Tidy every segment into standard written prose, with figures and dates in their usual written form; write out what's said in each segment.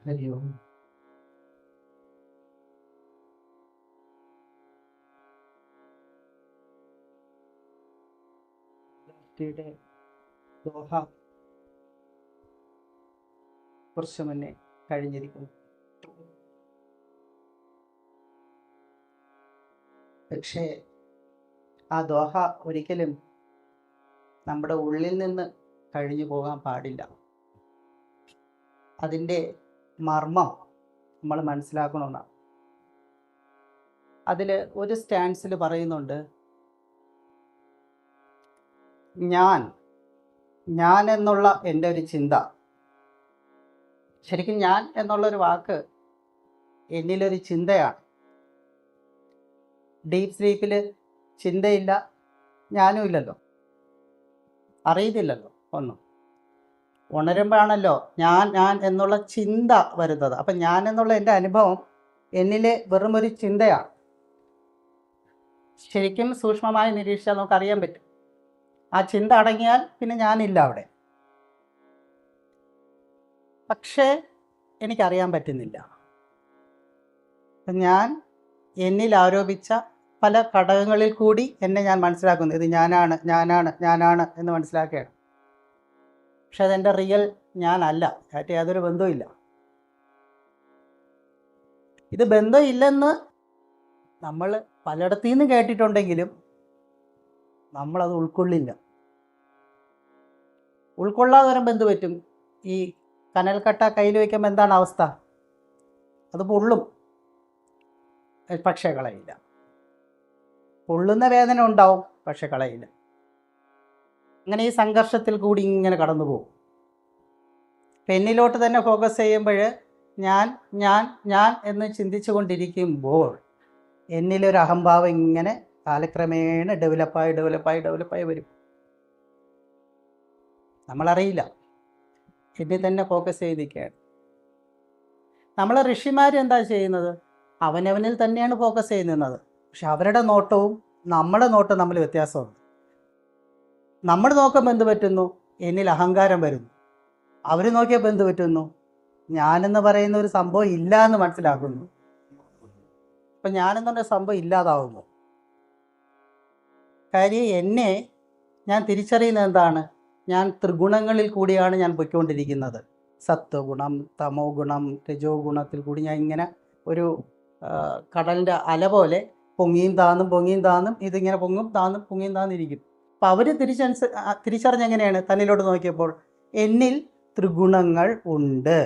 ഹരി ഓം. യുടെ ദോഹ കുറച്ച് മുന്നേ കഴിഞ്ഞിരിക്കുന്നു. പക്ഷേ ആ ദോഹ ഒരിക്കലും നമ്മുടെ ഉള്ളിൽ നിന്ന് കഴിഞ്ഞു പോകാൻ പാടില്ല. അതിൻ്റെ മർമ്മം നമ്മൾ മനസ്സിലാക്കണമെന്നാണ്. അതിൽ ഒരു സ്റ്റാൻസിൽ പറയുന്നുണ്ട്, ഞാൻ എന്നുള്ള എൻ്റെ ഒരു ചിന്ത. ശരിക്കും ഞാൻ എന്നുള്ളൊരു വാക്ക് എന്നിലൊരു ചിന്തയാണ്. ഡീപ്പ് സ്ലീപ്പിൽ ചിന്തയില്ല, ഞാനും ഇല്ലല്ലോ, അറിയുന്നില്ലല്ലോ ഒന്നും. ഉണരുമ്പോഴാണല്ലോ ഞാൻ എന്നുള്ള ചിന്ത വരുന്നത്. അപ്പം ഞാൻ എന്നുള്ള എൻ്റെ അനുഭവം എന്നിലെ വെറും ഒരു ചിന്തയാണ്. ശരിക്കും സൂക്ഷ്മമായി നിരീക്ഷിച്ചാൽ നമുക്കറിയാൻ പറ്റും. ആ ചിന്ത അടങ്ങിയാൽ പിന്നെ ഞാനില്ല അവിടെ. പക്ഷേ എനിക്കറിയാൻ പറ്റുന്നില്ല. ഞാൻ എന്നിൽ ആരോപിച്ച പല ഘടകങ്ങളിൽ കൂടി എന്നെ ഞാൻ മനസ്സിലാക്കുന്നു. ഇത് ഞാനാണ് എന്ന് മനസ്സിലാക്കുകയാണ്. പക്ഷെ അതെൻ്റെ റിയൽ ഞാനല്ല. ആയിട്ട് യാതൊരു ബന്ധവുമില്ല. ഇത് ബന്ധമില്ലെന്ന് നമ്മൾ പലയിടത്തു നിന്ന് കേട്ടിട്ടുണ്ടെങ്കിലും നമ്മളത് ഉൾക്കൊള്ളില്ല. ഉൾക്കൊള്ളാതെ വരുമ്പോൾ എന്ത് പറ്റും? ഈ കനൽക്കട്ട കയ്യിൽ വയ്ക്കുമ്പോൾ എന്താണ് അവസ്ഥ? അത് പൊള്ളും, പക്ഷേ കളയില്ല. പൊള്ളുന്ന വേദന ഉണ്ടാവും, പക്ഷെ കളയില്ല. അങ്ങനെ ഈ സംഘർഷത്തിൽ കൂടി ഇങ്ങനെ കടന്നു പോകും. പെന്നിലോട്ട് തന്നെ ഫോക്കസ് ചെയ്യുമ്പോൾ ഞാൻ എന്ന് ചിന്തിച്ചു കൊണ്ടിരിക്കുമ്പോൾ എന്നിലൊരു അഹംഭാവം ഇങ്ങനെ കാലക്രമേണ ഡെവലപ്പായി വരും. നമ്മളറിയില്ല, എന്നിൽ തന്നെ ഫോക്കസ് ചെയ്തിരിക്കുകയാണ്. നമ്മളെ ഋഷിമാർ എന്താ ചെയ്യുന്നത്? അവനവനിൽ തന്നെയാണ് ഫോക്കസ് ചെയ്യുന്നത്. പക്ഷെ അവരുടെ നോട്ടവും നമ്മുടെ നോട്ടവും തമ്മിൽ വ്യത്യാസമുണ്ട്. നമ്മൾ നോക്കുമ്പോൾ എന്ത് പറ്റുന്നു? എന്നിൽ അഹങ്കാരം വരുന്നു. അവർ നോക്കിയപ്പോൾ എന്ത് പറ്റുന്നു? ഞാനെന്ന് പറയുന്ന ഒരു സംഭവം ഇല്ല എന്ന് മനസ്സിലാക്കുന്നു. അപ്പം ഞാനെന്നുള്ള സംഭവം ഇല്ലാതാവുന്നു. കാര്യം എന്നെ ഞാൻ തിരിച്ചറിയുന്നത് എന്താണ്? ഞാൻ ത്രിഗുണങ്ങളിൽ കൂടിയാണ് ഞാൻ പൊയ്ക്കൊണ്ടിരിക്കുന്നത്. സത്വഗുണം, തമോ ഗുണം, രജോ ഗുണത്തിൽ കൂടി ഞാൻ ഇങ്ങനെ ഒരു കടലിൻ്റെ അല പോലെ പൊങ്ങിയും താന്നും ഇതിങ്ങനെ പൊങ്ങും താന്നിരിക്കും. അപ്പം അവർ തിരിച്ചറിഞ്ഞെങ്ങനെയാണ്? തന്നിലോട്ട് നോക്കിയപ്പോൾ എന്നിൽ ത്രിഗുണങ്ങൾ ഉണ്ട്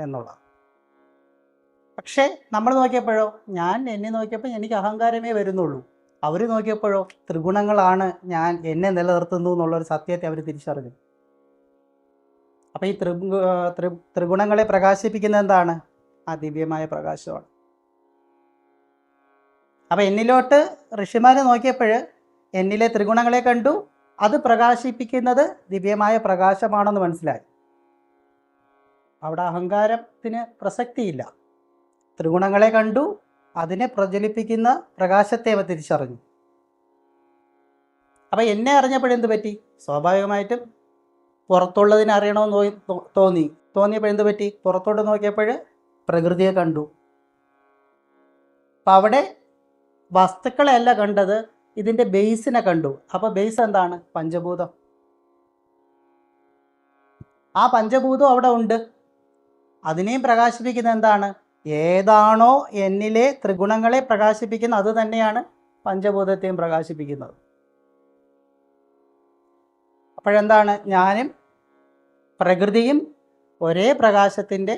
എന്നുള്ളത്. പക്ഷേ നമ്മൾ നോക്കിയപ്പോഴോ, എന്നെ നോക്കിയപ്പോൾ എനിക്ക് അഹങ്കാരമേ വരുന്നുള്ളൂ. അവർ നോക്കിയപ്പോഴോ ത്രിഗുണങ്ങളാണ് എന്നെ നിലനിർത്തുന്നു എന്നുള്ളൊരു സത്യത്തെ അവർ തിരിച്ചറിഞ്ഞു. അപ്പം ഈ ത്രിഗുണങ്ങളെ പ്രകാശിപ്പിക്കുന്ന എന്താണ്? ആ ദിവ്യമായ പ്രകാശമാണ്. അപ്പം എന്നിലോട്ട് ഋഷിമാർ നോക്കിയപ്പോൾ എന്നിലെ ത്രിഗുണങ്ങളെ കണ്ടു. അത് പ്രകാശിപ്പിക്കുന്നത് ദിവ്യമായ പ്രകാശമാണെന്ന് മനസ്സിലായി. അവിടെ അഹങ്കാരത്തിന് പ്രസക്തിയില്ല. ത്രിഗുണങ്ങളെ കണ്ടു, അതിനെ പ്രജ്വലിപ്പിക്കുന്ന പ്രകാശത്തെ അവർ തിരിച്ചറിഞ്ഞു. അപ്പം എന്നെ അറിഞ്ഞപ്പോഴെന്ത് പറ്റി? സ്വാഭാവികമായിട്ടും പുറത്തുള്ളതിനെ അറിയണമെന്ന് തോന്നിയപ്പോൾ എന്ത് പറ്റി? പുറത്തോട്ട് നോക്കിയപ്പോൾ പ്രകൃതിയെ കണ്ടു. അപ്പം അവിടെ വസ്തുക്കളെയല്ല കണ്ടത്, ഇതിൻ്റെ ബേസിനെ കണ്ടു. അപ്പോൾ ബേസ് എന്താണ്? പഞ്ചഭൂതം. ആ പഞ്ചഭൂതം അവിടെ ഉണ്ട്. അതിനെയും പ്രകാശിപ്പിക്കുന്ന എന്താണ്? ഏതാണോ എന്നിലെ ത്രിഗുണങ്ങളെ പ്രകാശിപ്പിക്കുന്നത് അത് തന്നെയാണ് പഞ്ചഭൂതത്തെയും പ്രകാശിപ്പിക്കുന്നത്. അപ്പോഴെന്താണ്? ഞാനും പ്രകൃതിയും ഒരേ പ്രകാശത്തിൻ്റെ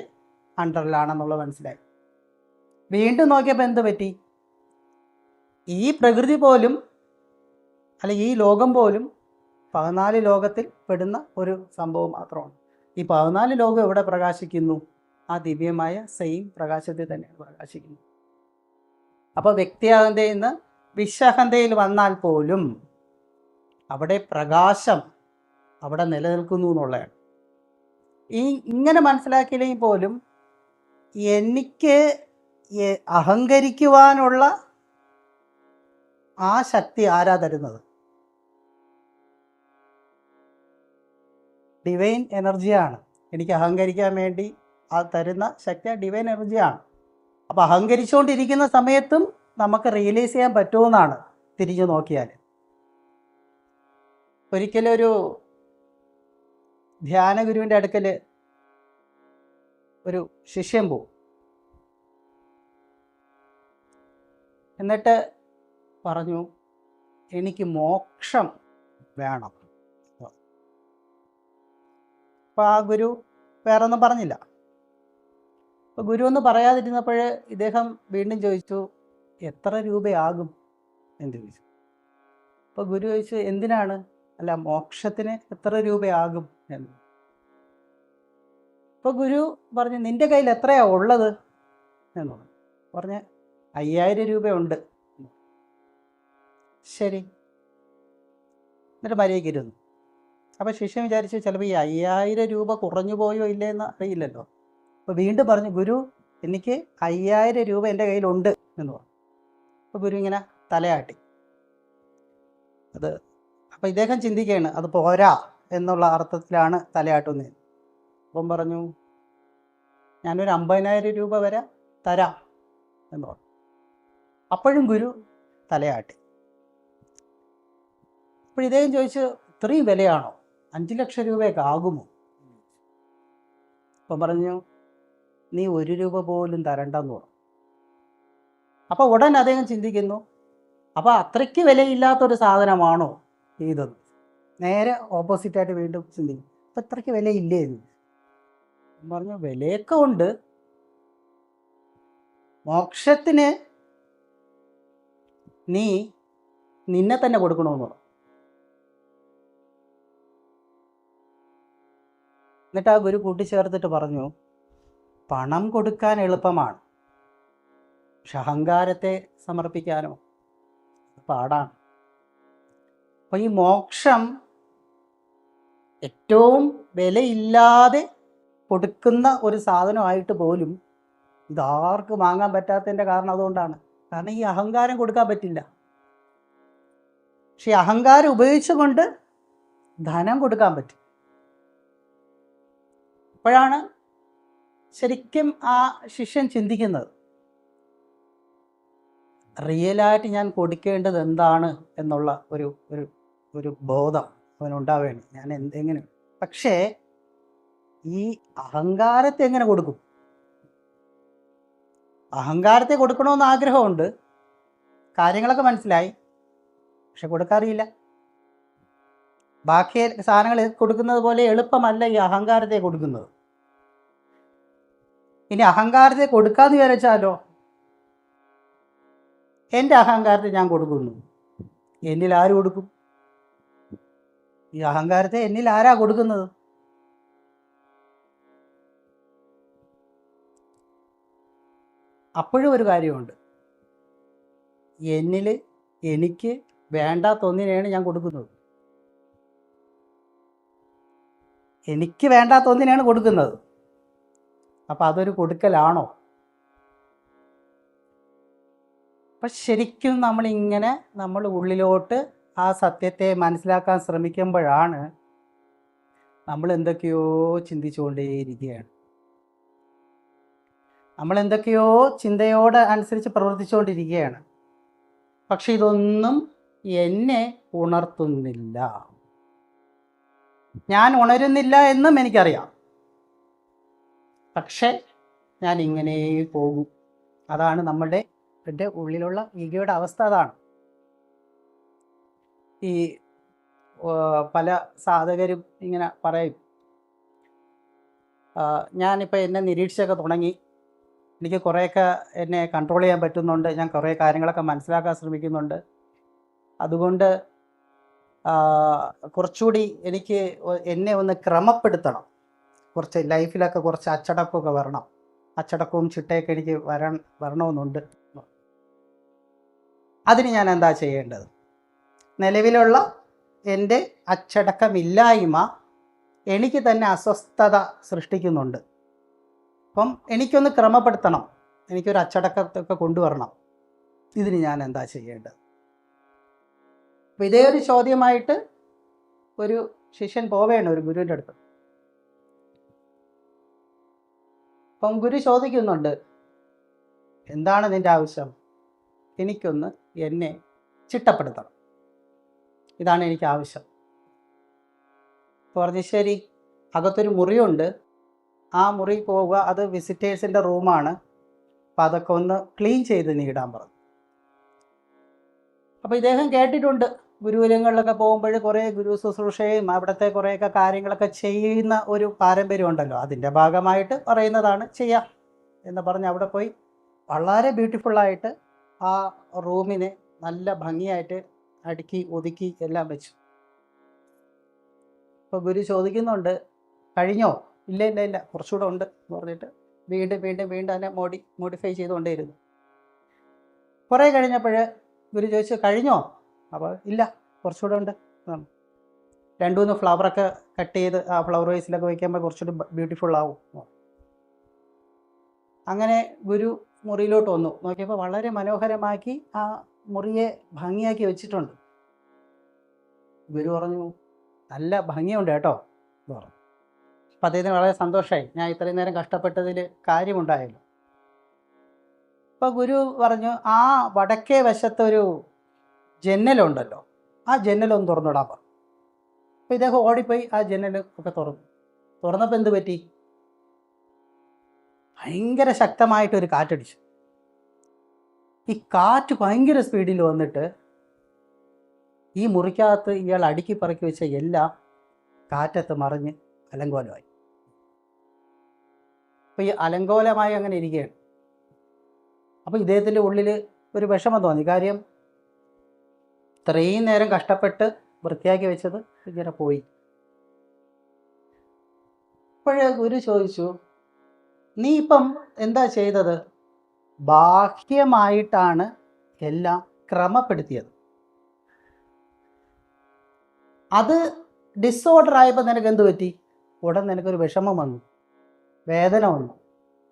അണ്ടറിലാണെന്നുള്ളത് മനസ്സിലായി. വീണ്ടും നോക്കിയപ്പോൾ എന്ത് പറ്റി? ഈ പ്രകൃതി പോലും ഈ ലോകം പോലും 14 ലോകത്തിൽ പെടുന്ന ഒരു സംഭവം മാത്രമാണ്. ഈ 14 ലോകം എവിടെ പ്രകാശിക്കുന്നു? ആ ദിവ്യമായ സെയിം പ്രകാശത്തിൽ തന്നെയാണ് പ്രകാശിക്കുന്നത്. അപ്പോൾ വ്യക്തിയഹന്തയിൽ നിന്ന് വിശ്വഹന്തയിൽ വന്നാൽ പോലും അവിടെ പ്രകാശം അവിടെ നിലനിൽക്കുന്നു എന്നുള്ളതാണ്. ഇങ്ങനെ മനസ്സിലാക്കിയില്ലെങ്കിൽ പോലും എനിക്ക് അഹങ്കരിക്കുവാനുള്ള ആ ശക്തി ആരാ തരുന്നത്? ഡിവൈൻ എനർജിയാണ് എനിക്ക് അഹങ്കരിക്കാൻ വേണ്ടി ആ തരുന്ന ശക്തി ഡിവൈൻ എനർജിയാണ്. അപ്പോൾ അഹങ്കരിച്ചുകൊണ്ടിരിക്കുന്ന സമയത്തും നമുക്ക് റിയലൈസ് ചെയ്യാൻ പറ്റുമെന്നാണ് തിരിഞ്ഞു നോക്കിയാൽ. ഒരിക്കലൊരു ധ്യാന ഗുരുവിൻ്റെ അടുക്കൽ ഒരു ശിഷ്യൻ പോവും. എന്നിട്ട് പറഞ്ഞു, എനിക്ക് മോക്ഷം വേണം. അപ്പോൾ ആ ഗുരു വേറെ ഒന്നും പറഞ്ഞില്ല. അപ്പോൾ ഗുരു ഒന്ന് പറയാതിരുന്നപ്പോൾ ഇദ്ദേഹം വീണ്ടും ചോദിച്ചു, എത്ര രൂപയാകും എന്ന് ചോദിച്ചു. അപ്പോൾ ഗുരു ചോദിച്ചു, എന്തിനാണ്? അല്ല, മോക്ഷത്തിന് എത്ര രൂപയാകും എന്ന്. അപ്പോൾ ഗുരു പറഞ്ഞു, നിൻ്റെ കയ്യിൽ എത്രയാണ് ഉള്ളത് എന്ന് പറഞ്ഞ് 5000 രൂപയുണ്ട്. ശരി, എന്നിട്ട് മര്യാദയ്ക്ക് ഇരുന്നു. അപ്പോൾ ശിഷ്യൻ വിചാരിച്ചു, ചിലപ്പോൾ ഈ 5000 രൂപ കുറഞ്ഞു പോയോ ഇല്ലേ എന്ന് അറിയില്ലല്ലോ. അപ്പോൾ വീണ്ടും പറഞ്ഞു, ഗുരു എനിക്ക് 5000 രൂപ എൻ്റെ കയ്യിലുണ്ട് എന്ന് പറഞ്ഞു. അപ്പോൾ ഗുരു ഇങ്ങനെ തലയാട്ടി. അപ്പോൾ ഇദ്ദേഹം ചിന്തിക്കുകയാണ്, അത് പോരാ എന്നുള്ള അർത്ഥത്തിലാണ് തലയാട്ടുന്നത്. അപ്പം പറഞ്ഞു, ഞാനൊരു 50,000 രൂപ വരെ തരാം എന്ന് പറഞ്ഞു. അപ്പോഴും ഗുരു തലയാട്ടി. അപ്പോൾ ഇദ്ദേഹം ചോദിച്ചു, ഇത്രയും വിലയാണോ? 5 ലക്ഷം രൂപയൊക്കെ ആകുമോ? അപ്പം പറഞ്ഞു, നീ 1 രൂപ പോലും തരണ്ടെന്ന് പറഞ്ഞു. അപ്പോൾ ഉടൻ അദ്ദേഹം ചിന്തിക്കുന്നു, അപ്പോൾ അത്രയ്ക്ക് വിലയില്ലാത്തൊരു സാധനമാണോ ഇതെന്ന്. നേരെ ഓപ്പോസിറ്റായിട്ട് വീണ്ടും ചിന്തിക്കും, അപ്പം ഇത്രയ്ക്ക് വിലയില്ലേ എന്ന് പറഞ്ഞു. വിലയൊക്കെ ഉണ്ട്, മോക്ഷത്തിന് നീ നിന്നെ തന്നെ കൊടുക്കണമെന്ന് പറഞ്ഞു. എന്നിട്ട് ആ ഗുരു കൂട്ടിച്ചേർത്തിട്ട് പറഞ്ഞു, പണം കൊടുക്കാൻ എളുപ്പമാണ്, പക്ഷെ അഹങ്കാരത്തെ സമർപ്പിക്കാനോ പാടാണ്. അപ്പോൾ ഈ മോക്ഷം ഏറ്റവും വിലയില്ലാതെ കൊടുക്കുന്ന ഒരു സാധനമായിട്ട് പോലും ഇതാർക്കും വാങ്ങാൻ പറ്റാത്തതിൻ്റെ കാരണം അതുകൊണ്ടാണ്. കാരണം ഈ അഹങ്കാരം കൊടുക്കാൻ പറ്റില്ല. പക്ഷെ അഹങ്കാരം ഉപയോഗിച്ചുകൊണ്ട് ധനം കൊടുക്കാൻ പറ്റും. അപ്പോഴാണ് ശരിക്കും ആ ശിഷ്യൻ ചിന്തിക്കുന്നത്, റിയലായിട്ട് ഞാൻ കൊടുക്കേണ്ടത് എന്താണ് എന്നുള്ള ഒരു ഒരു ഒരു ബോധം അവനുണ്ടാവുകയാണ്. ഞാൻ എങ്ങനെ, പക്ഷേ ഈ അഹങ്കാരത്തെ എങ്ങനെ കൊടുക്കും? അഹങ്കാരത്തെ കൊടുക്കണമെന്ന് ആഗ്രഹമുണ്ട്, കാര്യങ്ങളൊക്കെ മനസ്സിലായി, പക്ഷെ കൊടുക്കാറില്ല. ബാക്കി സാധനങ്ങൾ കൊടുക്കുന്നത് പോലെ എളുപ്പമല്ല ഈ അഹങ്കാരത്തെ കൊടുക്കുന്നത്. ഇനി അഹങ്കാരത്തെ കൊടുക്കാമെന്ന് വിചാരിച്ചാലോ, എൻ്റെ അഹങ്കാരത്തെ ഞാൻ കൊടുക്കുന്നു, എന്നിൽ ആര് കൊടുക്കും? ഈ അഹങ്കാരത്തെ എന്നിൽ ആരാ കൊടുക്കുന്നത്? അപ്പോഴും ഒരു കാര്യമുണ്ട്, എന്നിൽ എനിക്ക് വേണ്ടാത്തൊന്നിനെയാണ് ഞാൻ കൊടുക്കുന്നത്. എനിക്ക് വേണ്ടാത്തൊന്നിനെയാണ് കൊടുക്കുന്നത്. അപ്പം അതൊരു കൊടുക്കലാണോ? അപ്പം ശരിക്കും നമ്മളിങ്ങനെ നമ്മൾ ഉള്ളിലോട്ട് ആ സത്യത്തെ മനസ്സിലാക്കാൻ ശ്രമിക്കുമ്പോഴാണ് നമ്മൾ എന്തൊക്കെയോ ചിന്തിച്ചുകൊണ്ടേയിരിക്കുകയാണ്. നമ്മൾ എന്തൊക്കെയോ ചിന്തയോട് അനുസരിച്ച് പ്രവർത്തിച്ചുകൊണ്ടിരിക്കുകയാണ്. പക്ഷെ ഇതൊന്നും എന്നെ ഉണർത്തുന്നില്ല. ഞാൻ ഉണരുന്നില്ല എന്നും എനിക്കറിയാം, പക്ഷെ ഞാൻ ഇങ്ങനെ പോകും. അതാണ് നമ്മുടെ ഉള്ളിലുള്ള ഈഗോയുടെ അവസ്ഥ. അതാണ് ഈ പല സാധകരും ഇങ്ങനെ പറയും, ഞാനിപ്പോൾ എന്നെ നിരീക്ഷിച്ചൊക്കെ തുടങ്ങി, എനിക്ക് കുറേയൊക്കെ എന്നെ കൺട്രോൾ ചെയ്യാൻ പറ്റുന്നുണ്ട്, ഞാൻ കുറേ കാര്യങ്ങളൊക്കെ മനസ്സിലാക്കാൻ ശ്രമിക്കുന്നുണ്ട്, അതുകൊണ്ട് കുറച്ചുകൂടി എനിക്ക് എന്നെ ഒന്ന് ക്രമപ്പെടുത്തണം, കുറച്ച് ലൈഫിലൊക്കെ കുറച്ച് അച്ചടക്കമൊക്കെ വരണം, അച്ചടക്കവും ചിട്ടയൊക്കെ എനിക്ക് വരണമെന്നുണ്ട്. അതിന് ഞാൻ എന്താ ചെയ്യേണ്ടത്? നിലവിലുള്ള എൻ്റെ അച്ചടക്കമില്ലായ്മ എനിക്ക് തന്നെ അസ്വസ്ഥത സൃഷ്ടിക്കുന്നുണ്ട്. അപ്പം എനിക്കൊന്ന് ക്രമപ്പെടുത്തണം, എനിക്കൊരു അച്ചടക്കത്തൊക്കെ കൊണ്ടുവരണം. ഇതിന് ഞാൻ എന്താ ചെയ്യേണ്ടത്? അപ്പം ഇതേ ഒരു ചോദ്യമായിട്ട് ഒരു ശിഷ്യൻ പോവുകയാണ് ഒരു ഗുരുവിൻ്റെ അടുത്ത്. അപ്പം ഗുരു ചോദിക്കുന്നുണ്ട്, എന്താണ് നിൻ്റെ ആവശ്യം? എനിക്കൊന്ന് എന്നെ ചിട്ടപ്പെടുത്തണം, ഇതാണ് എനിക്ക് ആവശ്യം. പറഞ്ഞു ശരി, അകത്തൊരു മുറിയുണ്ട്, ആ മുറി പോവുക, അത് വിസിറ്റേഴ്സിൻ്റെ റൂമാണ്, അപ്പം അതൊക്കെ ഒന്ന് ക്ലീൻ ചെയ്ത് നീടാൻ പറഞ്ഞു. അപ്പോൾ ഇദ്ദേഹം കേട്ടിട്ടുണ്ട്, ഗുരുകുലങ്ങളിലൊക്കെ പോകുമ്പോൾ കുറേ ഗുരു ശുശ്രൂഷയും അവിടുത്തെ കുറേയൊക്കെ കാര്യങ്ങളൊക്കെ ചെയ്യുന്ന ഒരു പാരമ്പര്യം ഉണ്ടല്ലോ, അതിൻ്റെ ഭാഗമായിട്ട് പറയുന്നതാണ്, ചെയ്യാം എന്ന് പറഞ്ഞ് അവിടെ പോയി വളരെ ബ്യൂട്ടിഫുള്ളായിട്ട് ആ റൂമിനെ നല്ല ഭംഗിയായിട്ട് അടുക്കി ഒതുക്കി എല്ലാം വെച്ചു. അപ്പോൾ ഗുരു ചോദിക്കുന്നുണ്ട്, കഴിഞ്ഞോ? ഇല്ല ഇല്ല ഇല്ല, കുറച്ചുകൂടെ ഉണ്ട് എന്ന് പറഞ്ഞിട്ട് വീണ്ടും വീണ്ടും വീണ്ടും അതിനെ മോഡിഫൈ ചെയ്തുകൊണ്ടേയിരുന്നു. കുറേ കഴിഞ്ഞപ്പോൾ ഗുരു ചോദിച്ചു, കഴിഞ്ഞോ? അപ്പോൾ ഇല്ല, കുറച്ചുകൂടെ ഉണ്ട്. 2-3 ഫ്ലവറൊക്കെ കട്ട് ചെയ്ത് ആ ഫ്ലവർ വൈസിലൊക്കെ വയ്ക്കുമ്പോൾ കുറച്ചുകൂടി ബ്യൂട്ടിഫുൾ ആവും. അങ്ങനെ ഗുരു മുറിയിലോട്ട് വന്നു. നോക്കിയപ്പോൾ വളരെ മനോഹരമാക്കി ആ മുറിയെ ഭംഗിയാക്കി വെച്ചിട്ടുണ്ട്. ഗുരു പറഞ്ഞു, നല്ല ഭംഗിയുണ്ട് കേട്ടോ എന്ന് പറഞ്ഞു. അപ്പം അദ്ദേഹത്തിന് വളരെ സന്തോഷമായി, ഞാൻ ഇത്രയും നേരം കഷ്ടപ്പെട്ടതിൽ കാര്യമുണ്ടായല്ലോ. അപ്പോൾ ഗുരു പറഞ്ഞു, ആ വടക്കേ വശത്തൊരു ജന്നലുണ്ടല്ലോ, ആ ജന്നലൊന്ന് തുറന്നിടാൻ പറഞ്ഞു. അപ്പോൾ ഇദ്ദേഹം ഓടിപ്പോയി ആ ജന്നൽ ഒക്കെ തുറന്നപ്പോൾ എന്ത് പറ്റി? ഭയങ്കര ശക്തമായിട്ടൊരു കാറ്റടിച്ചു. ഈ കാറ്റ് ഭയങ്കര സ്പീഡിൽ വന്നിട്ട് ഈ മുറിക്കകത്ത് ഇയാൾ അടുക്കി പറക്കി വെച്ച എല്ലാം കാറ്റത്ത് മറിഞ്ഞ് അലങ്കോലമായി. അപ്പോൾ ഈ അലങ്കോലമായി അങ്ങനെ ഇരിക്കുകയാണ്. അപ്പോൾ ഇദ്ദേഹത്തിൻ്റെ ഉള്ളിൽ ഒരു വിഷമം തോന്നി. കാര്യം ഇത്രയും നേരം കഷ്ടപ്പെട്ട് വൃത്തിയാക്കി വെച്ചത് ഇങ്ങനെ പോയി. അപ്പോഴേ ഗുരു ചോദിച്ചു, നീ ഇപ്പം എന്താ ചെയ്തത്? ബാഹ്യമായിട്ടാണ് എല്ലാം ക്രമപ്പെടുത്തിയത്. അത് ഡിസോർഡർ ആയപ്പോൾ നിനക്ക് എന്ത് പറ്റി? ഉടൻ നിനക്കൊരു വിഷമം വന്നു, വേദന വന്നു.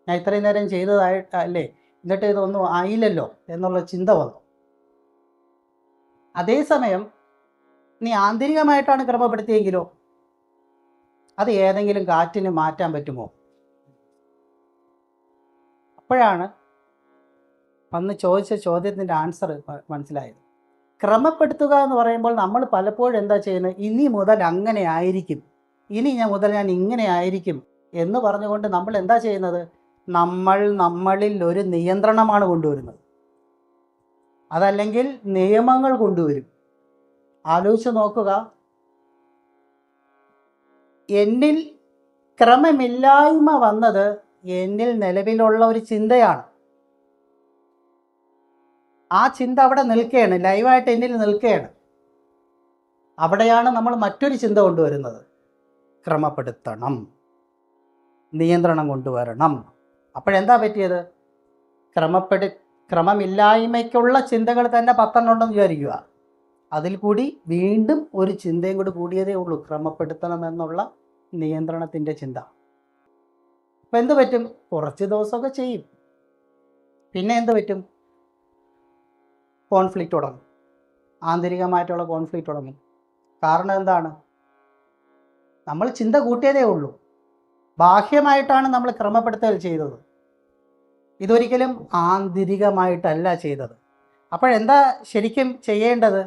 ഞാൻ ഇത്രയും നേരം ചെയ്തതായിട്ടല്ലേ, എന്നിട്ട് ഇതൊന്നും ആയില്ലല്ലോ എന്നുള്ള ചിന്ത വന്നു. അതേസമയം നീ ആന്തരികമായിട്ടാണ് ക്രമപ്പെടുത്തിയെങ്കിലോ അത് ഏതെങ്കിലും കാറ്റിന് മാറ്റാൻ പറ്റുമോ? അപ്പോഴാണ് അന്ന് ചോദിച്ച ചോദ്യത്തിൻ്റെ ആൻസർ മനസ്സിലായത്. ക്രമപ്പെടുത്തുക എന്ന് പറയുമ്പോൾ നമ്മൾ പലപ്പോഴും എന്താ ചെയ്യുന്നത്? ഇനി മുതൽ അങ്ങനെ ആയിരിക്കും, മുതൽ ഞാൻ ഇങ്ങനെ ആയിരിക്കും എന്ന് പറഞ്ഞുകൊണ്ട് നമ്മൾ എന്താ ചെയ്യുന്നത്? നമ്മളിൽ ഒരു നിയന്ത്രണമാണ് കൊണ്ടുവരുന്നത്, അതല്ലെങ്കിൽ നിയമങ്ങൾ കൊണ്ടുവരും. ആലോചിച്ച് നോക്കുക, എന്നിൽ ക്രമമില്ലായ്മ വന്നത് എന്നിൽ നിലവിലുള്ള ഒരു ചിന്തയാണ്. ആ ചിന്ത അവിടെ നിൽക്കുകയാണ്, ലൈവായിട്ട് എന്നിൽ നിൽക്കുകയാണ്. അവിടെയാണ് നമ്മൾ മറ്റൊരു ചിന്ത കൊണ്ടുവരുന്നത്, ക്രമപ്പെടുത്തണം, നിയന്ത്രണം കൊണ്ടുവരണം. അപ്പോഴെന്താ പറ്റിയത്? ക്രമമില്ലായ്മയ്ക്കുള്ള ചിന്തകൾ തന്നെ 10 ഉണ്ടെന്ന് വിചാരിക്കുക, അതിൽ കൂടി വീണ്ടും ഒരു ചിന്തയും കൂടി കൂടിയതേ ഉള്ളൂ, ക്രമപ്പെടുത്തണമെന്നുള്ള നിയന്ത്രണത്തിൻ്റെ ചിന്ത. അപ്പം എന്ത് പറ്റും? കുറച്ച് ദിവസമൊക്കെ ചെയ്യും, പിന്നെ എന്ത് പറ്റും? കോൺഫ്ലിക്റ്റ് തുടങ്ങും, ആന്തരികമായിട്ടുള്ള കോൺഫ്ലിക്റ്റ് തുടങ്ങും. കാരണം എന്താണ്? നമ്മൾ ചിന്ത കൂട്ടിയതേ ഉള്ളൂ, ബാഹ്യമായിട്ടാണ് നമ്മൾ ക്രമപ്പെടുത്തൽ ചെയ്തത്, ഇതൊരിക്കലും ആന്തരികമായിട്ടല്ല ചെയ്തത്. അപ്പോഴെന്താ ശരിക്കും ചെയ്യേണ്ടത്?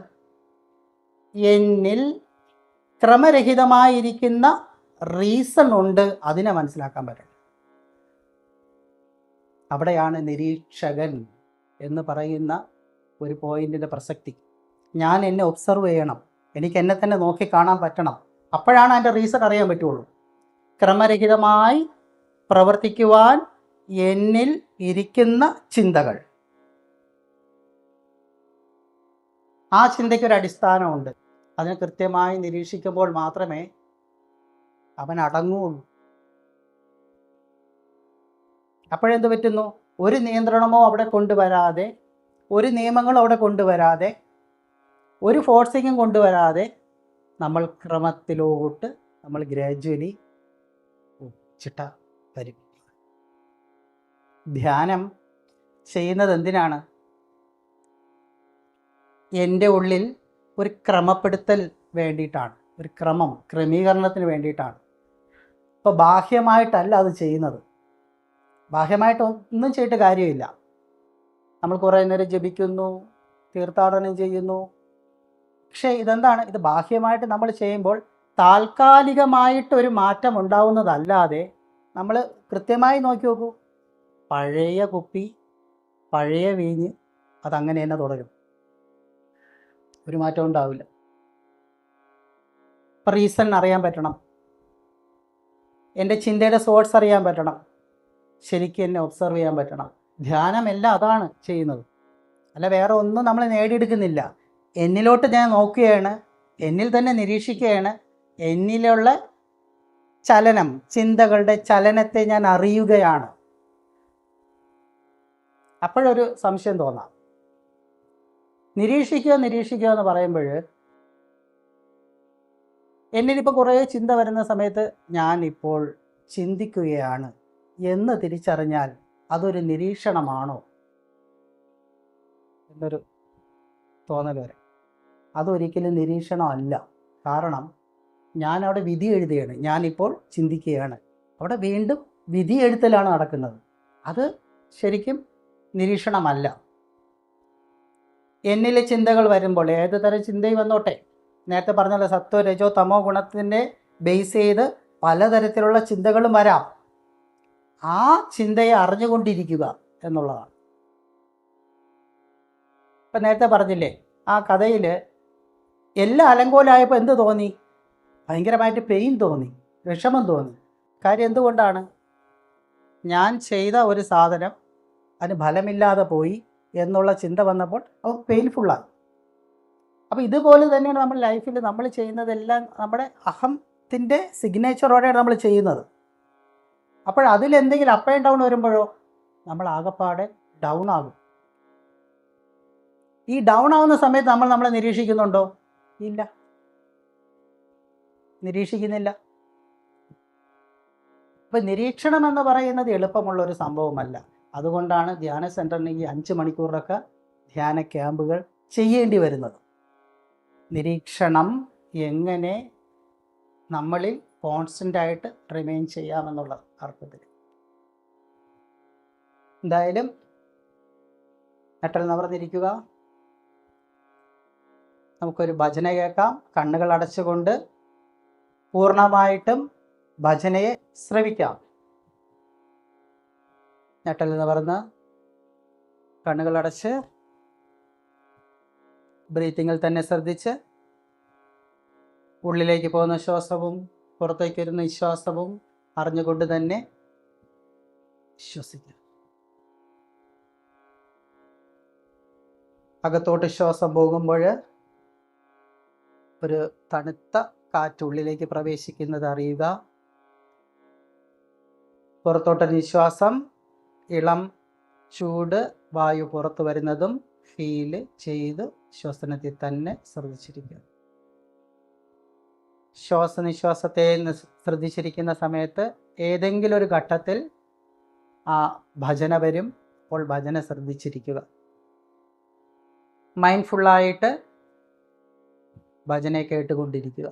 എന്നിൽ ക്രമരഹിതമായിരിക്കുന്ന റീസൺ ഉണ്ട്, അതിനെ മനസ്സിലാക്കാൻ പറ്റണം. അവിടെയാണ് നിരീക്ഷകൻ എന്ന് പറയുന്ന ഒരു പോയിന്റിൻ്റെ പ്രസക്തി. ഞാൻ എന്നെ ഒബ്സർവ് ചെയ്യണം, എനിക്ക് എന്നെ തന്നെ നോക്കി കാണാൻ പറ്റണം, അപ്പോഴാണ് അതിൻ്റെ റീസൺ അറിയാൻ പറ്റുള്ളൂ. ക്രമരഹിതമായി പ്രവർത്തിക്കുവാൻ എന്നിൽ ഇരിക്കുന്ന ചിന്തകൾ, ആ ചിന്തയ്ക്കൊരു അടിസ്ഥാനമുണ്ട്, അതിനെ കൃത്യമായി നിരീക്ഷിക്കുമ്പോൾ മാത്രമേ അവൻ അടങ്ങുകയുള്ളൂ. അപ്പോഴെന്ത് പറ്റുന്നു? ഒരു നിയന്ത്രണമോ അവിടെ കൊണ്ടുവരാതെ, ഒരു നിയമങ്ങളും അവിടെ കൊണ്ടുവരാതെ, ഒരു ഫോഴ്സിങ്ങും കൊണ്ടുവരാതെ നമ്മൾ ക്രമത്തിലോട്ട് നമ്മൾ ഗ്രാജ്വലി ചിട്ട വരും. ധ്യാനം ചെയ്യുന്നത് എന്തിനാണ്? എൻ്റെ ഉള്ളിൽ ഒരു ക്രമപ്പെടുത്തൽ വേണ്ടിയിട്ടാണ്, ഒരു ക്രമീകരണത്തിന് വേണ്ടിയിട്ടാണ്. ഇപ്പോൾ ബാഹ്യമായിട്ടല്ല അത് ചെയ്യുന്നത്, ബാഹ്യമായിട്ട് ഒന്നും ചെയ്തിട്ട് കാര്യമില്ല. നമ്മൾ കുറേ നേരം ജപിക്കുന്നു, തീർത്ഥാടനം ചെയ്യുന്നു. പക്ഷേ ഇതെന്താണ്? ഇത് ബാഹ്യമായിട്ട് നമ്മൾ ചെയ്യുമ്പോൾ താൽക്കാലികമായിട്ടൊരു മാറ്റം ഉണ്ടാവുന്നതല്ലാതെ നമ്മൾ കൃത്യമായി നോക്കി നോക്കൂ, പഴയ കുപ്പി, പഴയ വീഞ്ഞ് അതങ്ങനെ തന്നെ തുടരും, ഒരു മാറ്റം ഉണ്ടാവില്ല. ഇപ്പം റീസൺ അറിയാൻ പറ്റണം, എൻ്റെ ചിന്തയുടെ സോഴ്സ് അറിയാൻ പറ്റണം, ശരിക്കും എന്നെ ഒബ്സർവ് ചെയ്യാൻ പറ്റണം. ധ്യാനമെല്ലാം അതാണ് ചെയ്യുന്നത്, അല്ല വേറെ ഒന്നും നമ്മൾ നേടിയെടുക്കുന്നില്ല. എന്നിലോട്ട് ഞാൻ നോക്കുകയാണ്, എന്നിൽ തന്നെ നിരീക്ഷിക്കുകയാണ്, എന്നിലുള്ള ചലനം, ചിന്തകളുടെ ചലനത്തെ ഞാൻ അറിയുകയാണ്. അപ്പോഴൊരു സംശയം തോന്നാം. നിരീക്ഷിക്കുക എന്ന് പറയുമ്പോൾ എന്നിലിപ്പോൾ കുറേ ചിന്ത വരുന്ന സമയത്ത് ഞാനിപ്പോൾ ചിന്തിക്കുകയാണ് എന്ന് തിരിച്ചറിഞ്ഞാൽ അതൊരു നിരീക്ഷണമാണോ എന്നൊരു തോന്നൽ വരെ. അതൊരിക്കലും നിരീക്ഷണമല്ല. കാരണം ഞാൻ അവിടെ വിധി എഴുതുകയാണ്, ഞാനിപ്പോൾ ചിന്തിക്കുകയാണ്. അവിടെ വീണ്ടും വിധി എഴുത്തലാണ് നടക്കുന്നത്. അത് ശരിക്കും നിരീക്ഷണമല്ല. എന്നിലെ ചിന്തകൾ വരുമ്പോൾ ഏത് തരം ചിന്തയും വന്നോട്ടെ, നേരത്തെ പറഞ്ഞല്ലോ സത്വ രജോ തമോ ഗുണത്തിൻ്റെ ബേസ് ചെയ്ത് പലതരത്തിലുള്ള ചിന്തകളും വരാം. ആ ചിന്തയെ അറിഞ്ഞുകൊണ്ടിരിക്കുക എന്നുള്ളതാണ്. ഇപ്പം നേരത്തെ പറഞ്ഞില്ലേ, ആ കഥയിൽ എല്ലാം അലങ്കോലമായപ്പോൾ എന്ത് തോന്നി? ഭയങ്കരമായിട്ട് പെയിൻ തോന്നി, വിഷമം തോന്നി. കാര്യം എന്തുകൊണ്ടാണ്? ഞാൻ ചെയ്ത ഒരു സാധനം അതിന് ഫലമില്ലാതെ പോയി എന്നുള്ള ചിന്ത വന്നപ്പോൾ അത് പെയിൻഫുള്ളായി. അപ്പോൾ ഇതുപോലെ തന്നെയാണ് നമ്മൾ ലൈഫിൽ നമ്മൾ ചെയ്യുന്നതെല്ലാം നമ്മുടെ അഹത്തിൻ്റെ സിഗ്നേച്ചറോടെയാണ് നമ്മൾ ചെയ്യുന്നത്. അപ്പോൾ അതിലെന്തെങ്കിലും അപ്പ് ആൻഡ് ഡൗൺ വരുമ്പോഴോ നമ്മൾ ആകെപ്പാടെ ഡൗൺ ആകും. ഈ ഡൗൺ ആവുന്ന സമയത്ത് നമ്മൾ നമ്മളെ നിരീക്ഷിക്കുന്നുണ്ടോ? ഇല്ല, നിരീക്ഷിക്കുന്നില്ല. ഇപ്പം നിരീക്ഷണം എന്ന് പറയുന്നത് എളുപ്പമുള്ളൊരു സംഭവമല്ല. അതുകൊണ്ടാണ് ധ്യാന സെൻറ്ററിന് ഈ 5 മണിക്കൂറൊക്കെ ധ്യാന ക്യാമ്പുകൾ ചെയ്യേണ്ടി വരുന്നത്. നിരീക്ഷണം എങ്ങനെ നമ്മളിൽ കോൺസ്റ്റൻ്റായിട്ട് റിമെയിൻ ചെയ്യാമെന്നുള്ള അർത്ഥത്തിൽ. എന്തായാലും നട്ടൽ നിവർന്നിരിക്കുക. നമുക്കൊരു ഭജന കേൾക്കാം. കണ്ണുകൾ അടച്ചുകൊണ്ട് പൂർണ്ണമായിട്ടും ഭജനയെ ശ്രവിക്കാം. നട്ടൽ നിവർന്ന് കണ്ണുകൾ അടച്ച് ബ്രീത്തിങ്ങിൽ തന്നെ ശ്രദ്ധിച്ച് ഉള്ളിലേക്ക് പോകുന്ന ശ്വാസവും പുറത്തേക്ക് വരുന്ന നിശ്വാസവും അറിഞ്ഞുകൊണ്ട് തന്നെ ശ്വസിക്കുക. അകത്തോട്ട് ശ്വാസം പോകുമ്പോൾ ഒരു തണുത്ത കാറ്റുള്ളിലേക്ക് പ്രവേശിക്കുന്നത് അറിയുക. പുറത്തോട്ട് നിശ്വാസം, ഇളം ചൂട് വായു പുറത്തു വരുന്നതും ഫീല് ചെയ്ത് ശ്വസനത്തിൽ തന്നെ ശ്രദ്ധിച്ചിരിക്കുക. ശ്വാസനിശ്വാസത്തെ ശ്രദ്ധിച്ചിരിക്കുന്ന സമയത്ത് ഏതെങ്കിലും ഒരു ഘട്ടത്തിൽ ആ ഭജന വരും. അപ്പോൾ ഭജന ശ്രദ്ധിച്ചിരിക്കുക. മൈൻഡ്ഫുള്ളായിട്ട് ഭജനയെ കേട്ടുകൊണ്ടിരിക്കുക.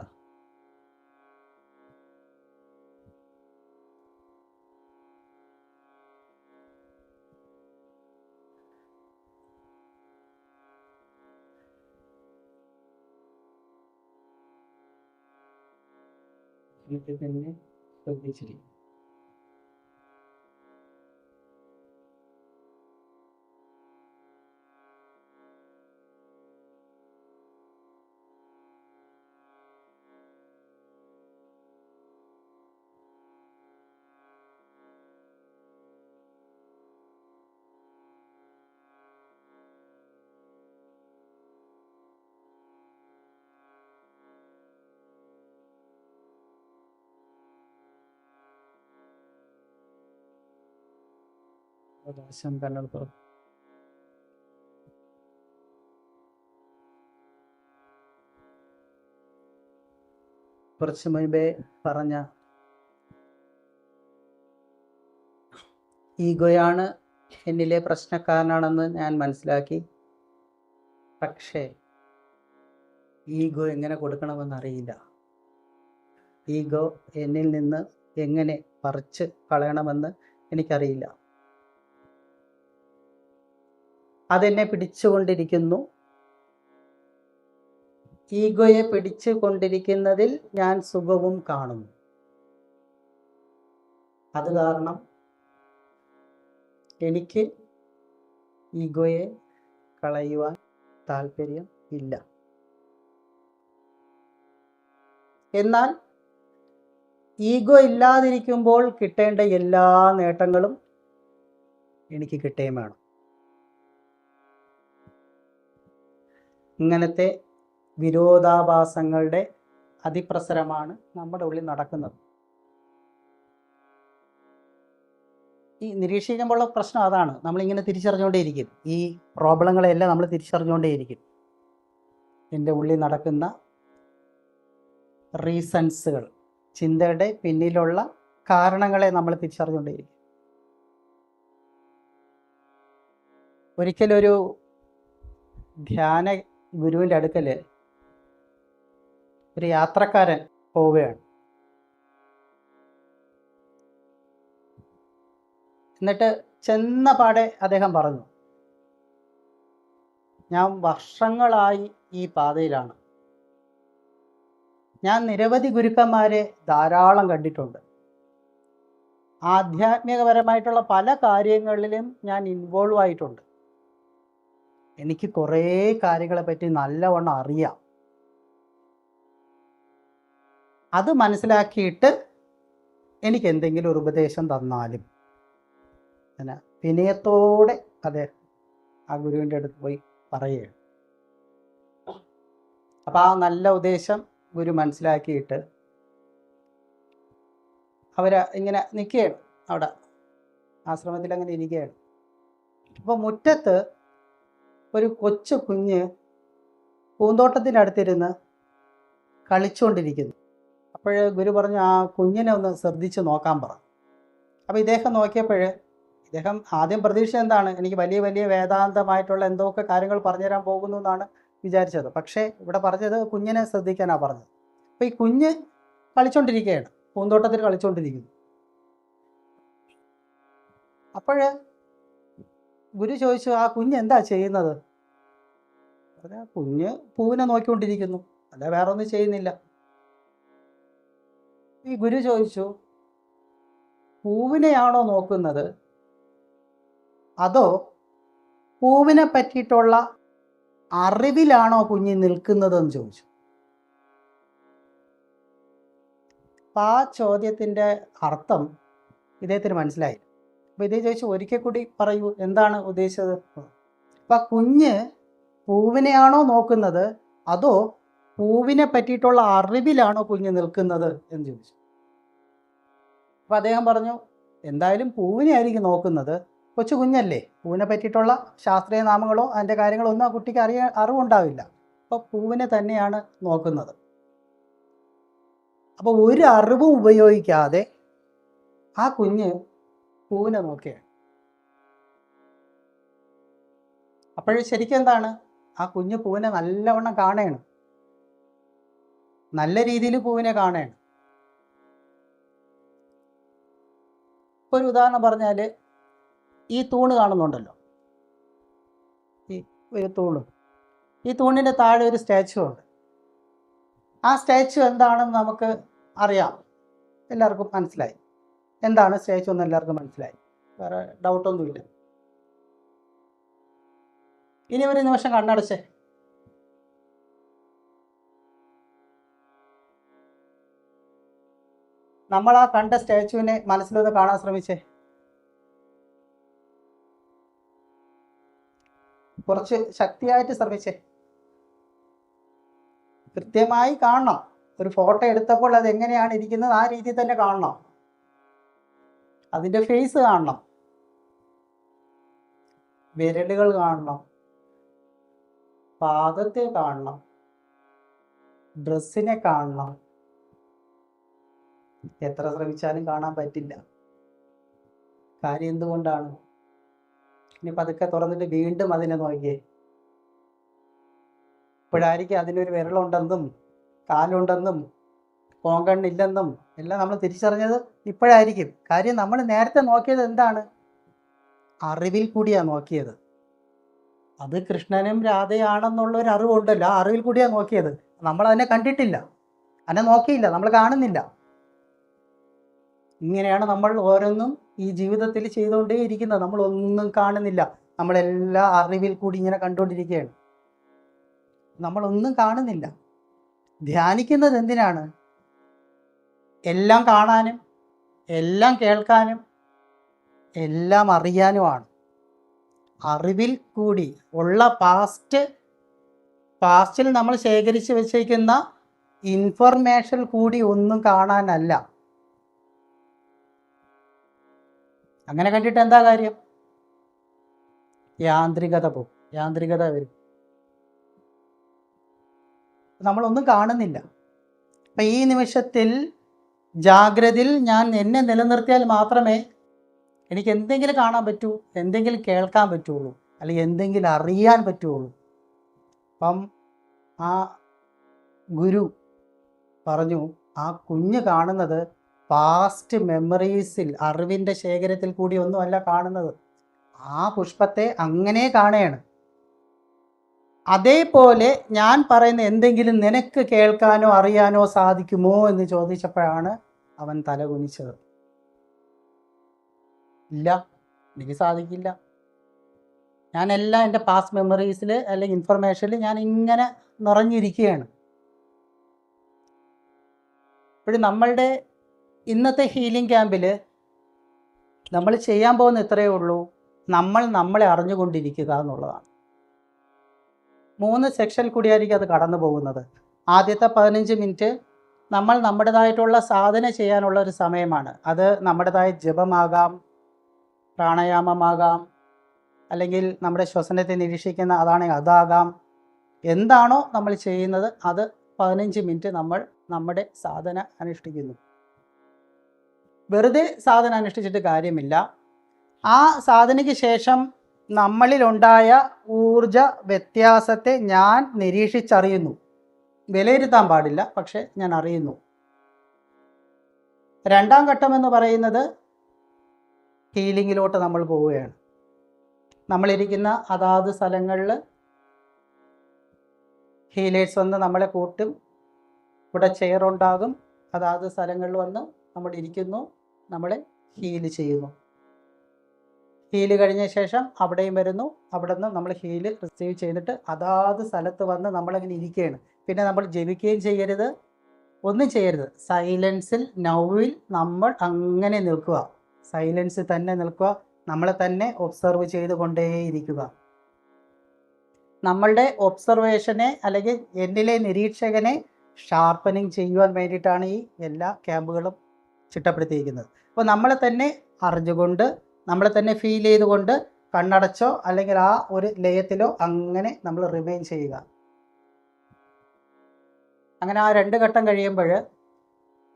എന്നിട്ട് തന്നെ ശ്രദ്ധിച്ചിരിക്കുക. പ്രകാശം കണ്ണുകൾ തുറക്കും. കുറച്ച് മുൻപേ പറഞ്ഞ ഈഗോയാണ് എന്നിലെ പ്രശ്നക്കാരനാണെന്ന് ഞാൻ മനസ്സിലാക്കി. പക്ഷേ ഈഗോ എങ്ങനെ കൊടുക്കണമെന്നറിയില്ല. ഈഗോ എന്നിൽ നിന്ന് എങ്ങനെ പറിച്ച് കളയണമെന്ന് എനിക്കറിയില്ല. അതെന്നെ പിടിച്ചുകൊണ്ടിരിക്കുന്നു. ഈഗോയെ പിടിച്ചുകൊണ്ടിരിക്കുന്നതിൽ ഞാൻ സുഖവും കാണുന്നു. അത് കാരണം എനിക്ക് ഈഗോയെ കളയുവാൻ താല്പര്യം ഇല്ല. എന്നാൽ ഈഗോ ഇല്ലാതിരിക്കുമ്പോൾ കിട്ടേണ്ട എല്ലാ നേട്ടങ്ങളും എനിക്ക് കിട്ടുകയും വേണം. ഇങ്ങനത്തെ വിരോധാഭാസങ്ങളുടെ അതിപ്രസരമാണ് നമ്മുടെ ഉള്ളിൽ നടക്കുന്നത്. ഈ നിരീക്ഷിക്കുമ്പോഴുള്ള പ്രശ്നം അതാണ്. നമ്മളിങ്ങനെ തിരിച്ചറിഞ്ഞുകൊണ്ടേയിരിക്കും. ഈ പ്രോബ്ലങ്ങളെല്ലാം നമ്മൾ തിരിച്ചറിഞ്ഞുകൊണ്ടേയിരിക്കും. എൻ്റെ ഉള്ളിൽ നടക്കുന്ന റീസൺസുകൾ, ചിന്തയുടെ പിന്നിലുള്ള കാരണങ്ങളെ നമ്മൾ തിരിച്ചറിഞ്ഞുകൊണ്ടേയിരിക്കും. ഒരിക്കലൊരു ധ്യാന ഗുരുവിൻ്റെ അടുക്കൽ ഒരു യാത്രക്കാരൻ പോവുകയാണ്. എന്നിട്ട് ചെന്ന പാടെ അദ്ദേഹം പറഞ്ഞു, ഞാൻ വർഷങ്ങളായി ഈ പാതയിലാണ്. ഞാൻ നിരവധി ഗുരുക്കന്മാരെ ധാരാളം കണ്ടിട്ടുണ്ട്. ആധ്യാത്മികപരമായിട്ടുള്ള പല കാര്യങ്ങളിലും ഞാൻ ഇൻവോൾവ് ആയിട്ടുണ്ട്. എനിക്ക് കുറേ കാര്യങ്ങളെപ്പറ്റി നല്ലവണ്ണം അറിയാം. അത് മനസ്സിലാക്കിയിട്ട് എനിക്ക് എന്തെങ്കിലും ഒരു ഉപദേശം തന്നാലും. അങ്ങനെ വിനയത്തോടെ അദ്ദേഹം ആ ഗുരുവിൻ്റെ അടുത്ത് പോയി പറയുകയാണ്. അപ്പം ആ നല്ല ഉപദേശം ഗുരു മനസ്സിലാക്കിയിട്ട് ഇങ്ങനെ നിൽക്കുകയാണ്. അവിടെ ആശ്രമത്തിൽ അങ്ങനെ ഇരിക്കുകയാണ്. അപ്പോൾ മുറ്റത്ത് ഒരു കൊച്ചു കുഞ്ഞ് പൂന്തോട്ടത്തിൻ്റെ അടുത്തിരുന്ന് കളിച്ചുകൊണ്ടിരിക്കുന്നു. അപ്പോൾ ഗുരു പറഞ്ഞു, ആ കുഞ്ഞിനെ ഒന്ന് ശ്രദ്ധിച്ച് നോക്കാൻ പറഞ്ഞു. അപ്പോൾ ഇദ്ദേഹം നോക്കിയപ്പോൾ ഇദ്ദേഹം ആദ്യം പ്രതീക്ഷ എന്താണ്, എനിക്ക് വലിയ വലിയ വേദാന്തമായിട്ടുള്ള എന്തൊക്കെ കാര്യങ്ങൾ പറഞ്ഞുതരാൻ പോകുന്നു എന്നാണ് വിചാരിച്ചത്. പക്ഷേ ഇവിടെ പറഞ്ഞത് കുഞ്ഞിനെ ശ്രദ്ധിക്കാനാണ് പറഞ്ഞത്. അപ്പോൾ ഈ കുഞ്ഞ് കളിച്ചുകൊണ്ടിരിക്കുകയാണ്, പൂന്തോട്ടത്തിൽ കളിച്ചുകൊണ്ടിരിക്കുന്നു. അപ്പോൾ ഗുരു ചോദിച്ചു, ആ കുഞ്ഞ് എന്താ ചെയ്യുന്നത്? കുഞ്ഞ് പൂവിനെ നോക്കിക്കൊണ്ടിരിക്കുന്നു, അല്ല വേറെ ഒന്നും ചെയ്യുന്നില്ല. ഈ ഗുരു ചോദിച്ചു, പൂവിനെയാണോ നോക്കുന്നത് അതോ പൂവിനെ പറ്റിയിട്ടുള്ള അറിവിലാണോ കുഞ്ഞ് നിൽക്കുന്നതെന്ന് ചോദിച്ചു. അപ്പം ആ ചോദ്യത്തിൻ്റെ അർത്ഥം ഇദ്ദേഹത്തിന് മനസ്സിലായി. അപ്പോൾ ഇദ്ദേഹം ചോദിച്ചു, ഒരിക്കൽ കൂടി പറയൂ, എന്താണ് ഉദ്ദേശിച്ചത്? അപ്പം കുഞ്ഞ് പൂവിനെയാണോ നോക്കുന്നത് അതോ പൂവിനെ പറ്റിയിട്ടുള്ള അറിവിലാണോ കുഞ്ഞ് നിൽക്കുന്നത് എന്ന് ചോദിച്ചു. അപ്പം അദ്ദേഹം പറഞ്ഞു, എന്തായാലും പൂവിനെ ആയിരിക്കും നോക്കുന്നത്, കൊച്ചു കുഞ്ഞല്ലേ, പൂവിനെ പറ്റിയിട്ടുള്ള ശാസ്ത്രീയ നാമങ്ങളോ അതിൻ്റെ കാര്യങ്ങളോ ഒന്നും ആ കുട്ടിക്ക് അറിവുണ്ടാവില്ല. അപ്പോൾ പൂവിനെ തന്നെയാണ് നോക്കുന്നത്. അപ്പോൾ ഒരു അറിവും ഉപയോഗിക്കാതെ ആ കുഞ്ഞ് പൂവിനെ നോക്കുകയാണ്. അപ്പോഴും ശരിക്കും എന്താണ്, ആ കുഞ്ഞ് പൂവിനെ നല്ലവണ്ണം കാണുകയാണ്, നല്ല രീതിയിൽ പൂവിനെ കാണുകയാണ്. ഒരു ഉദാഹരണം പറഞ്ഞാൽ, ഈ തൂണ് കാണുന്നുണ്ടല്ലോ, ഈ ഒരു തൂണ്, ഈ തൂണിൻ്റെ താഴെ ഒരു സ്റ്റാച്ചു ഉണ്ട്. ആ സ്റ്റാച്ചു എന്താണെന്ന് നമുക്ക് അറിയാം, എല്ലാവർക്കും മനസ്സിലായി. എന്താണ് സ്റ്റാച്ചു എന്ന് എല്ലാവർക്കും മനസ്സിലായി, വേറെ ഡൗട്ടൊന്നുമില്ല. ഇനി ഒരു നിമിഷം കണ്ണടച്ചേ. നമ്മൾ ആ കണ്ട സ്റ്റാച്ചുവിനെ മനസ്സിലൊന്ന് കാണാൻ ശ്രമിച്ചേ. കുറച്ച് ശക്തിയായിട്ട് ശ്രമിച്ചേ. കൃത്യമായി കാണണം. ഒരു ഫോട്ടോ എടുത്തപ്പോൾ അത് എങ്ങനെയാണ് ഇരിക്കുന്നത് ആ രീതിയിൽ തന്നെ കാണണം. അതിൻ്റെ ഫേസ് കാണണം, വിരലുകൾ കാണണം, പാദത്തെ കാണണം, ഡ്രസ്സിനെ കാണണം. എത്ര ശ്രമിച്ചാലും കാണാൻ പറ്റില്ല. കാര്യം എന്തുകൊണ്ടാണ്? ഇനി പതുക്കെ തുറന്നിട്ട് വീണ്ടും അതിനെ നോക്കിയേ. ഇപ്പോഴായിരിക്കും അതിനൊരു വിരലുണ്ടെന്നും കാലുണ്ടെന്നും കോങ്കണ്ണില്ലെന്നും എല്ലാം നമ്മൾ തിരിച്ചറിഞ്ഞത് ഇപ്പോഴായിരിക്കും. കാര്യം നമ്മൾ നേരത്തെ നോക്കിയത് എന്താണ്? അറിവിൽ കൂടിയാണ് നോക്കിയത്. അത് കൃഷ്ണനും രാധയാണെന്നുള്ള ഒരു അറിവുണ്ടല്ലോ, ആ അറിവിൽ കൂടിയാണ് നോക്കിയത്. നമ്മൾ അതിനെ കണ്ടിട്ടില്ല, അതിനെ നോക്കിയില്ല, നമ്മൾ കാണുന്നില്ല. ഇങ്ങനെയാണ് നമ്മൾ ഓരോന്നും ഈ ജീവിതത്തിൽ ചെയ്തുകൊണ്ടേ ഇരിക്കുന്നത്. നമ്മളൊന്നും കാണുന്നില്ല, നമ്മളെല്ലാം അറിവിൽ കൂടി ഇങ്ങനെ കണ്ടുകൊണ്ടിരിക്കുകയാണ്. നമ്മളൊന്നും കാണുന്നില്ല. ധ്യാനിക്കുന്നത് എന്തിനാണ്? എല്ലാം കാണാനും എല്ലാം കേൾക്കാനും എല്ലാം അറിയാനുമാണ്. അറിവിൽ കൂടി ഉള്ള പാസ്റ്റിൽ നമ്മൾ ശേഖരിച്ച് വെച്ചേക്കുന്ന ഇൻഫർമേഷൻ കൂടി ഒന്നും കാണാനല്ല. അങ്ങനെ കണ്ടിട്ട് എന്താ കാര്യം? യാന്ത്രികത വരും. നമ്മളൊന്നും കാണുന്നില്ല. അപ്പം ഈ നിമിഷത്തിൽ ജാഗ്രതയിൽ ഞാൻ എന്നെ നിലനിർത്തിയാൽ മാത്രമേ എനിക്ക് എന്തെങ്കിലും കാണാൻ പറ്റൂ, എന്തെങ്കിലും കേൾക്കാൻ പറ്റുള്ളൂ, അല്ലെങ്കിൽ എന്തെങ്കിലും അറിയാൻ പറ്റുള്ളൂ. അപ്പം ആ ഗുരു പറഞ്ഞു, ആ കുഞ്ഞ് കാണുന്നത് പാസ്റ്റ് മെമ്മറീസിൽ, അറിവിൻ്റെ ശേഖരത്തിൽ കൂടി ഒന്നുമല്ല കാണുന്നത്. ആ പുഷ്പത്തെ അങ്ങനെ കാണുകയാണ്. അതേപോലെ ഞാൻ പറയുന്ന എന്തെങ്കിലും നിനക്ക് കേൾക്കാനോ അറിയാനോ സാധിക്കുമോ എന്ന് ചോദിച്ചപ്പോഴാണ് അവൻ തല കുനിച്ചത്. ഇല്ല, എനിക്ക് സാധിക്കില്ല. ഞാനെല്ലാം എൻ്റെ പാസ്റ്റ് മെമ്മറീസിൽ അല്ലെങ്കിൽ ഇൻഫർമേഷനിൽ ഞാൻ ഇങ്ങനെ നിറഞ്ഞിരിക്കുകയാണ്. ഇപ്പോഴും നമ്മളുടെ ഇന്നത്തെ ഹീലിംഗ് ക്യാമ്പിൽ നമ്മൾ ചെയ്യാൻ പോകുന്ന ഇത്രയേ ഉള്ളൂ, നമ്മളെ അറിഞ്ഞുകൊണ്ടിരിക്കുക എന്നുള്ളതാണ്. 3 സെക്ഷൻ കൂടിയായിരിക്കും അത് കടന്നു പോകുന്നത്. ആദ്യത്തെ 15 മിനിറ്റ് നമ്മൾ നമ്മുടേതായിട്ടുള്ള സാധന ചെയ്യാനുള്ള ഒരു സമയമാണ്. അത് നമ്മുടേതായ ജപമാകാം, പ്രാണായാമമാകാം, അല്ലെങ്കിൽ നമ്മുടെ ശ്വസനത്തെ നിരീക്ഷിക്കുന്ന അതാകാം. എന്താണോ നമ്മൾ ചെയ്യുന്നത് അത് 15 മിനിറ്റ് നമ്മൾ നമ്മുടെ സാധന അനുഷ്ഠിക്കുന്നു. വെറുതെ സാധന അനുഷ്ഠിച്ചിട്ട് കാര്യമില്ല. ആ സാധനയ്ക്ക് ശേഷം നമ്മളിലുണ്ടായ ഊർജ വ്യത്യാസത്തെ ഞാൻ നിരീക്ഷിച്ചറിയുന്നു. വിലയിരുത്താൻ പാടില്ല, പക്ഷെ ഞാൻ അറിയുന്നു. 2ാം ഘട്ടം എന്ന് പറയുന്നത് ഹീലിങ്ങിലോട്ട് നമ്മൾ പോവുകയാണ്. നമ്മളിരിക്കുന്ന അതാത് സ്ഥലങ്ങളിൽ ഹീലേഴ്സ് വന്ന് നമ്മളെ കൂട്ടും. ഇവിടെ ചെയറുണ്ടാകും. അതാത് സ്ഥലങ്ങളിൽ വന്ന് നമ്മൾ ഇരിക്കുന്നു, നമ്മളെ ഹീല് ചെയ്യുന്നു. ഹീല് കഴിഞ്ഞ ശേഷം അവിടെയും വരുന്നു. അവിടെ നിന്ന് നമ്മൾ ഹീല് റിസീവ് ചെയ്തിട്ട് അതാത് സ്ഥലത്ത് വന്ന് നമ്മളങ്ങനെ ഇരിക്കുകയാണ്. പിന്നെ നമ്മൾ ജപിക്കുകയും ചെയ്യരുത്, ഒന്നും ചെയ്യരുത്. സൈലൻസിൽ, നൗവിൽ നമ്മൾ അങ്ങനെ നിൽക്കുക. സൈലൻസിൽ തന്നെ നിൽക്കുക. നമ്മളെ തന്നെ ഒബ്സർവ് ചെയ്തുകൊണ്ടേയിരിക്കുക. നമ്മളുടെ ഒബ്സർവേഷനെ അല്ലെങ്കിൽ എന്നിലെ നിരീക്ഷകനെ ഷാർപ്പനിങ് ചെയ്യുവാൻ വേണ്ടിയിട്ടാണ് ഈ എല്ലാ ക്യാമ്പുകളും ചിട്ടപ്പെടുത്തിയിരിക്കുന്നത്. അപ്പോൾ നമ്മളെ തന്നെ അറിഞ്ഞുകൊണ്ട്, നമ്മളെ തന്നെ ഫീൽ ചെയ്തുകൊണ്ട് കണ്ണടച്ചോ അല്ലെങ്കിൽ ആ ഒരു ലയത്തിലോ അങ്ങനെ നമ്മൾ റിമെയിൻ ചെയ്യുക. അങ്ങനെ ആ 2 ഘട്ടം കഴിയുമ്പോൾ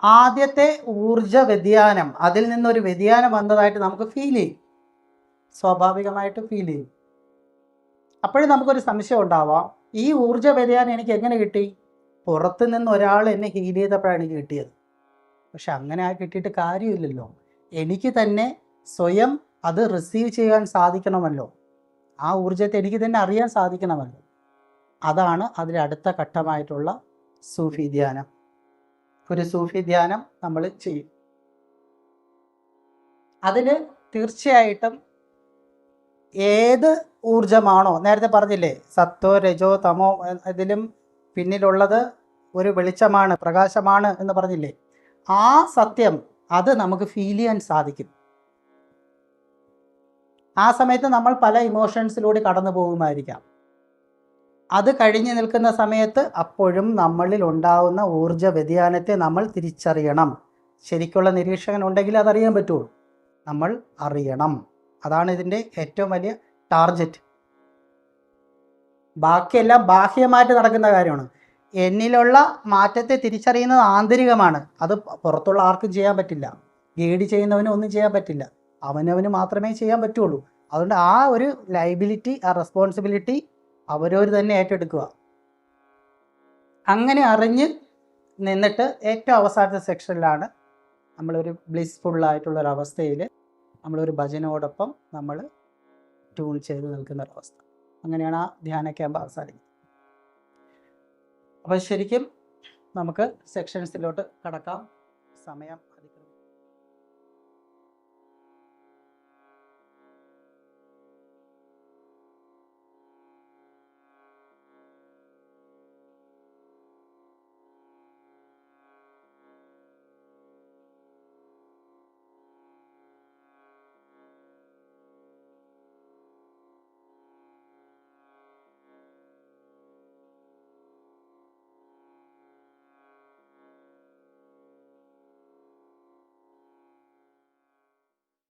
ആദ്യത്തെ ഊർജ വ്യതിയാനം, അതിൽ നിന്നൊരു വ്യതിയാനം വന്നതായിട്ട് നമുക്ക് ഫീൽ ചെയ്യും, സ്വാഭാവികമായിട്ട് ഫീൽ ചെയ്യും. അപ്പോഴും നമുക്കൊരു സംശയം ഉണ്ടാവാം, ഈ ഊർജ വ്യതിയാനം എനിക്ക് എങ്ങനെ കിട്ടി? പുറത്ത് നിന്ന് ഒരാൾ എന്നെ ഹീൽ ചെയ്തപ്പോഴാണ് എനിക്ക് കിട്ടിയത്. പക്ഷെ അങ്ങനെ കിട്ടിയിട്ട് കാര്യമില്ലല്ലോ. എനിക്ക് തന്നെ സ്വയം അത് റിസീവ് ചെയ്യാൻ സാധിക്കണമല്ലോ. ആ ഊർജത്തെ എനിക്ക് തന്നെ അറിയാൻ സാധിക്കണമല്ലോ. അതാണ് അതിലെ അടുത്ത ഘട്ടമായിട്ടുള്ള സൂഫി ധ്യാനം. ഒരു സൂഫി ധ്യാനം നമ്മൾ ചെയ്യും. അതിൽ തീർച്ചയായിട്ടും ഏത് ഊർജമാണോ, നേരത്തെ പറഞ്ഞില്ലേ, സത്തോ രജോ തമോ, ഇതിലും പിന്നിലുള്ളത് ഒരു വെളിച്ചമാണ്, പ്രകാശമാണ് എന്ന് പറഞ്ഞില്ലേ, ആ സത്യം അത് നമുക്ക് ഫീൽ ചെയ്യാൻ സാധിക്കും. ആ സമയത്ത് നമ്മൾ പല ഇമോഷൻസിലൂടെ കടന്നു പോകുമായിരിക്കാം. അത് കഴിഞ്ഞ് നിൽക്കുന്ന സമയത്ത് അപ്പോഴും നമ്മളിൽ ഉണ്ടാവുന്ന ഊർജ വ്യതിയാനത്തെ നമ്മൾ തിരിച്ചറിയണം. ശരിക്കുള്ള നിരീക്ഷകൻ ഉണ്ടെങ്കിൽ അതറിയാൻ പറ്റുള്ളൂ. നമ്മൾ അറിയണം. അതാണ് ഇതിൻ്റെ ഏറ്റവും വലിയ ടാർഗറ്റ്. ബാക്കിയെല്ലാം ബാഹ്യമായിട്ട് നടക്കുന്ന കാര്യമാണ്. എന്നിലുള്ള മാറ്റത്തെ തിരിച്ചറിയുന്നത് ആന്തരികമാണ്. അത് പുറത്തുള്ള ആർക്കും ചെയ്യാൻ പറ്റില്ല. ഗൈഡ് ചെയ്യുന്നവനും ഒന്നും ചെയ്യാൻ പറ്റില്ല. അവനവന് മാത്രമേ ചെയ്യാൻ പറ്റുള്ളൂ. അതുകൊണ്ട് ആ ഒരു ലൈബിലിറ്റി, ആ റെസ്പോൺസിബിലിറ്റി അവരവർ തന്നെ ഏറ്റെടുക്കുക. അങ്ങനെ അറിഞ്ഞ് നിന്നിട്ട് ഏറ്റവും അവസാനത്തെ സെക്ഷനിലാണ് നമ്മളൊരു ബ്ലിസ്ഫുള്ളായിട്ടുള്ളൊരവസ്ഥയിൽ നമ്മളൊരു ഭജനോടൊപ്പം നമ്മൾ ട്യൂൺ ചെയ്ത് നിൽക്കുന്ന ഒരവസ്ഥ. അങ്ങനെയാണ് ആ ധ്യാന ക്യാമ്പ് അവസാനിക്കുന്നത്. അപ്പോൾ ശരിക്കും നമുക്ക് സെക്ഷൻസിലോട്ട് കടക്കാം. സമയം